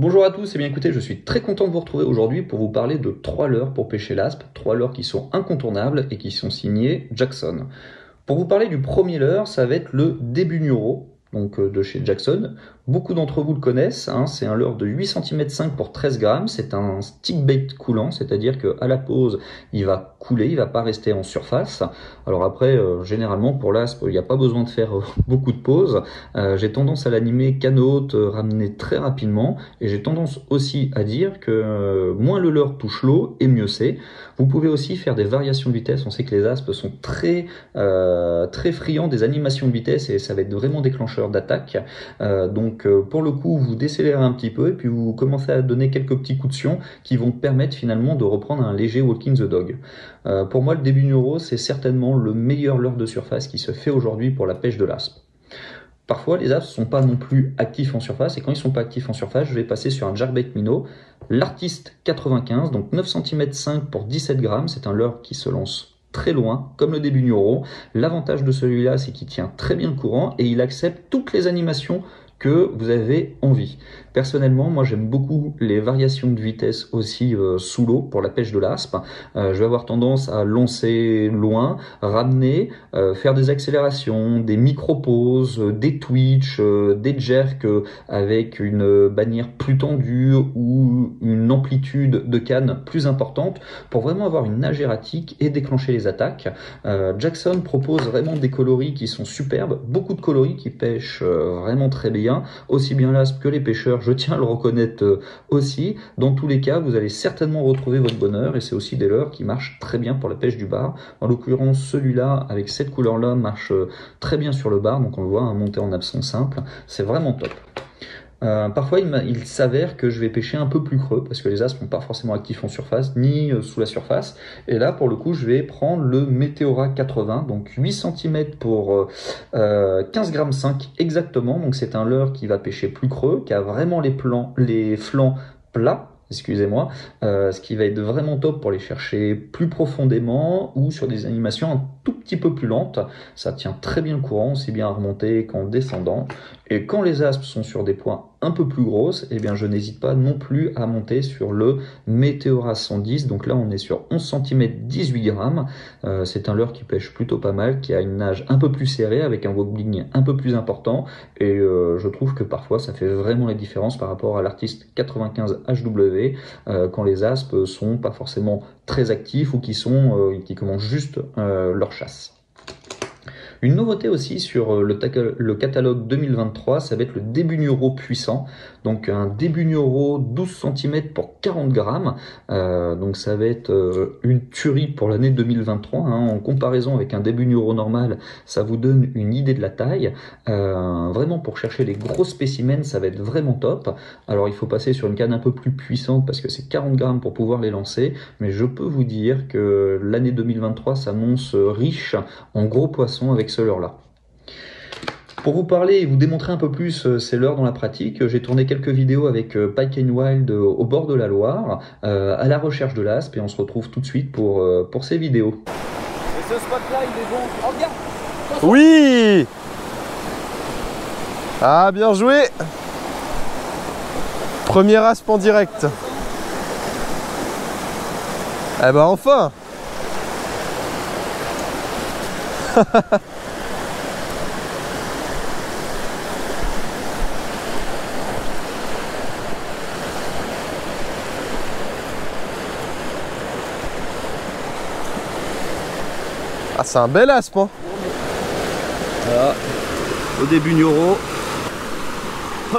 Bonjour à tous, et bien écoutez, je suis très content de vous retrouver aujourd'hui pour vous parler de 3 leurres pour pêcher l'aspe, 3 leurres qui sont incontournables et qui sont signés Jackson. Pour vous parler du premier leurre, ça va être le Débunuro, donc de chez Jackson. Beaucoup d'entre vous le connaissent, hein, c'est un leurre de 8 cm 5 pour 13 grammes, c'est un stick bait coulant, c'est-à-dire qu'à la pause, il va couler, il va pas rester en surface. Alors après, généralement pour l'aspe, il n'y a pas besoin de faire beaucoup de pauses. J'ai tendance à l'animer canne haute, ramener très rapidement, et j'ai tendance aussi à dire que moins le leurre touche l'eau, et mieux c'est. Vous pouvez aussi faire des variations de vitesse, on sait que les aspes sont très friands des animations de vitesse, et ça va être vraiment déclencheur d'attaque. Donc pour le coup, vous décélérez un petit peu et puis vous commencez à donner quelques petits coups de sion qui vont permettre finalement de reprendre un léger walking the dog. Pour moi, le Débunuro, c'est certainement le meilleur leurre de surface qui se fait aujourd'hui pour la pêche de l'aspe. Parfois, les aspes ne sont pas non plus actifs en surface, et quand ils ne sont pas actifs en surface, je vais passer sur un jerkbait minnow, l'artiste 95, donc 9 cm 5 pour 17 grammes, c'est un leurre qui se lance très loin, comme le Débunuro. L'avantage de celui-là, c'est qu'il tient très bien le courant et il accepte toutes les animations que vous avez envie. Personnellement, moi j'aime beaucoup les variations de vitesse aussi sous l'eau pour la pêche de l'aspe. Je vais avoir tendance à lancer loin, ramener, faire des accélérations, des micro-pauses, des twitch, des jerks avec une bannière plus tendue ou une amplitude de canne plus importante pour vraiment avoir une nage erratique et déclencher les attaques. Jackson propose vraiment des coloris qui sont superbes, beaucoup de coloris qui pêchent vraiment très bien, aussi bien l'aspe que les pêcheurs, je tiens à le reconnaître aussi. Dans tous les cas, vous allez certainement retrouver votre bonheur, et c'est aussi des leurres qui marchent très bien pour la pêche du bar. En l'occurrence, celui-là, avec cette couleur-là, marche très bien sur le bar, donc on le voit, monter en absence simple, c'est vraiment top. Parfois, il s'avère que je vais pêcher un peu plus creux parce que les aspes ne sont pas forcément actifs en surface ni sous la surface. Et là, pour le coup, je vais prendre le Meteora 80, donc 8 cm pour 15 grammes 5 exactement. Donc c'est un leurre qui va pêcher plus creux, qui a vraiment les flancs plats. Excusez-moi, ce qui va être vraiment top pour les chercher plus profondément ou sur des animations un tout petit peu plus lentes. Ça tient très bien le courant, aussi bien en remontée qu'en descendant. Et quand les aspes sont sur des points un peu plus grosses, eh bien je n'hésite pas non plus à monter sur le Meteora 110. Donc là, on est sur 11 cm 18 grammes. C'est un leurre qui pêche plutôt pas mal, qui a une nage un peu plus serrée avec un wobbling un peu plus important. Et je trouve que parfois, ça fait vraiment la différence par rapport à l'artiste 95 HW quand les aspes sont pas forcément très actifs ou qui commencent juste leur chasse. Une nouveauté aussi sur le catalogue 2023, ça va être le Débunuro puissant. Donc un Débunuro 12 cm pour 40 grammes. Donc ça va être une tuerie pour l'année 2023. Hein. En comparaison avec un Débunuro normal, ça vous donne une idée de la taille. Vraiment pour chercher les gros spécimens, ça va être vraiment top. Alors il faut passer sur une canne un peu plus puissante parce que c'est 40 grammes pour pouvoir les lancer. Mais je peux vous dire que l'année 2023 s'annonce riche en gros poissons avec ce leurre-là. Pour vous parler et vous démontrer un peu plus ces leurres dans la pratique, j'ai tourné quelques vidéos avec Pike & Wild au bord de la Loire, à la recherche de l'aspe, et on se retrouve tout de suite pour ces vidéos. Et ce spot-là, il est bon. Oh, regarde. Oui. Ah, bien joué. Premier aspe en direct. Eh ben enfin. Ah, c'est un bel aspe, hein. Voilà, au Débunuro.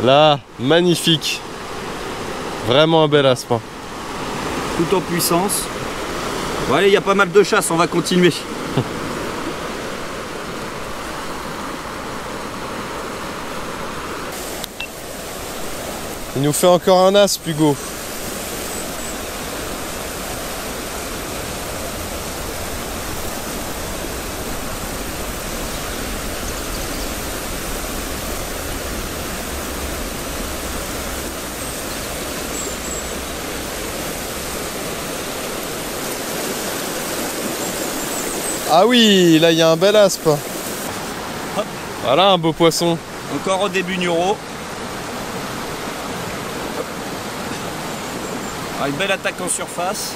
Là, magnifique. Vraiment un bel aspe, hein. Tout en puissance. Bon allez, il y a pas mal de chasse, on va continuer. Il nous fait encore un aspe, Hugo. Ah oui, là il y a un bel aspe. Hop. Voilà un beau poisson. Encore au Débunuro. Une belle attaque en surface.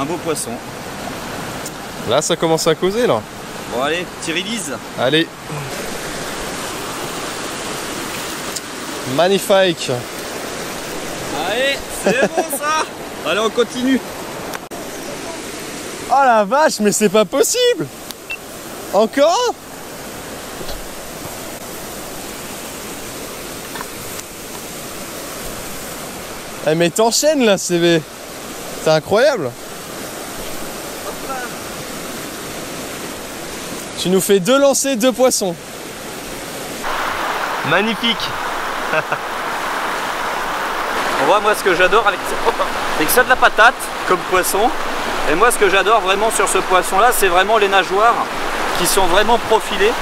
Un beau poisson. Là, ça commence à causer, là. Bon, allez, petit release. Allez. Magnifique. Allez, c'est bon ça. Allez, on continue. Oh la vache, mais c'est pas possible. Encore un? Eh mais t'enchaînes là, CV. C'est incroyable. Tu nous fais 2 lancers, 2 poissons. Magnifique. On voit, moi, ce que j'adore avec c'est que ça de la patate comme poisson. Et moi, ce que j'adore vraiment sur ce poisson-là, c'est vraiment les nageoires qui sont vraiment profilées,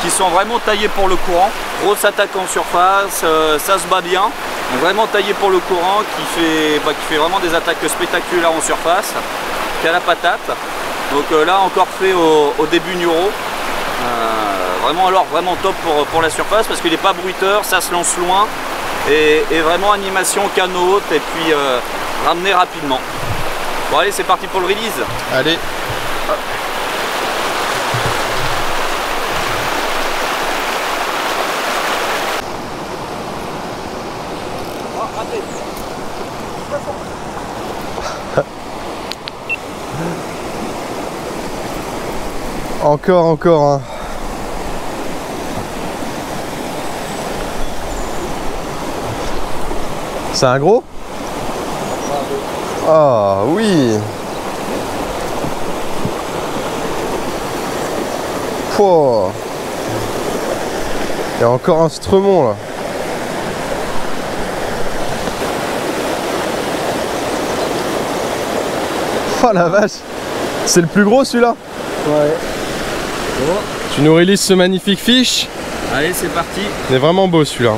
qui sont vraiment taillées pour le courant. Grosse attaque en surface, ça se bat bien. Donc vraiment taillé pour le courant, qui fait vraiment des attaques spectaculaires en surface, qui a la patate. Donc là, encore fait au début Nuro. Vraiment top pour la surface parce qu'il n'est pas bruiteur, ça se lance loin. Et vraiment animation canot haute et puis ramener rapidement. Bon allez, c'est parti pour le release. Allez. Encore un. C'est un gros? Ah oui. Pouah. Il y a encore un stremon là. Oh la vache. C'est le plus gros celui-là? Ouais. Bon. Tu nous releases ce magnifique fish? Allez, c'est parti. Il est vraiment beau celui-là.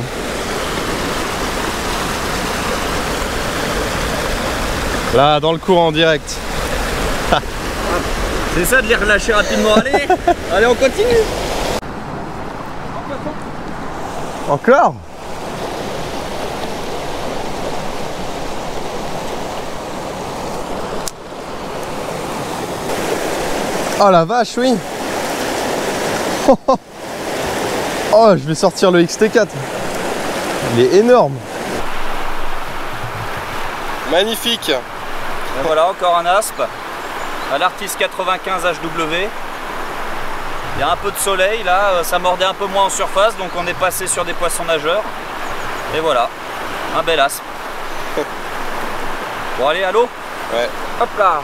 Là, dans le courant direct. C'est ça de les relâcher rapidement. Allez, allez, on continue. Encore? Oh la vache, oui. Oh, je vais sortir le XT4. Il est énorme. Magnifique. Et voilà, encore un aspe à l'Artis 95 HW. Il y a un peu de soleil là, ça mordait un peu moins en surface, donc on est passé sur des poissons nageurs. Et voilà, un bel aspe. Bon allez, allô? Ouais. Hop là.